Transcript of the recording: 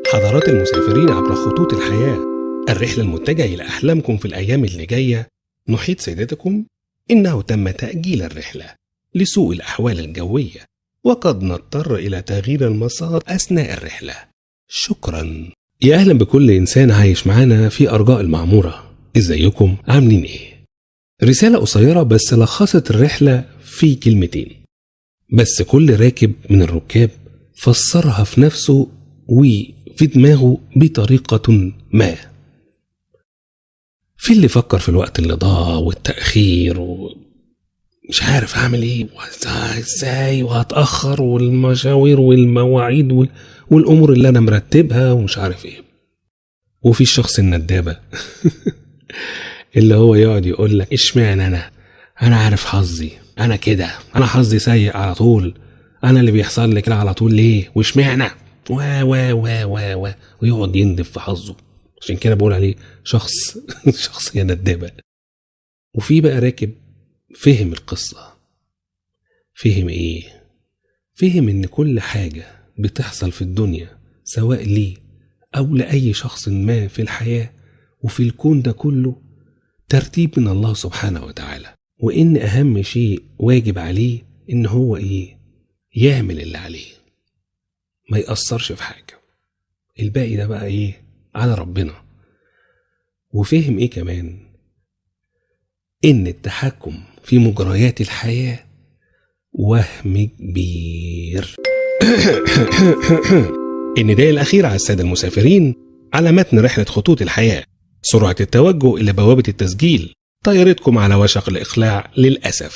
حضرات المسافرين عبر خطوط الحياة، الرحلة المتجهة إلى أحلامكم في الأيام اللي جاية، نحيط سيادتكم إنه تم تأجيل الرحلة لسوء الأحوال الجوية، وقد نضطر إلى تغيير المسار أثناء الرحلة. شكرا. يا أهلا بكل إنسان عايش معانا في أرجاء المعمورة. إزيكم؟ عاملين إيه؟ رسالة قصيرة بس لخصت الرحلة في كلمتين، بس كل راكب من الركاب فسرها في نفسه وفي دماغه بطريقة ما. في اللي فكر في الوقت اللي ضاع والتأخير ومش عارف هعمل ايه وازاي وهتأخر والمشاوير والمواعيد والأمور اللي أنا مرتبها ومش عارف ايه. وفي الشخص الندابة اللي هو يقعد يقول لك اشمعنى أنا عارف حظي، أنا كده، أنا حظي سيء على طول، أنا اللي بيحصل لي كده على طول ليه واشمعنى ويقعد يندب في حظه. عشان كده بقول عليه شخصية ندابة. وفي بقى راكب فهم القصة. فهم ايه؟ فهم ان كل حاجة بتحصل في الدنيا سواء ليه او لأي شخص ما في الحياة وفي الكون ده كله ترتيب من الله سبحانه وتعالى، وان اهم شيء واجب عليه ان هو ايه؟ يعمل اللي عليه، ما يأثرش في حاجة، الباقي ده بقى ايه؟ على ربنا. وفهم ايه كمان؟ ان التحكم في مجريات الحياة وهم كبير. النداء الأخير على السادة المسافرين على متن رحلة خطوط الحياة، سرعة التوجه إلى بوابة التسجيل، طائرتكم على وشك الإقلاع للأسف.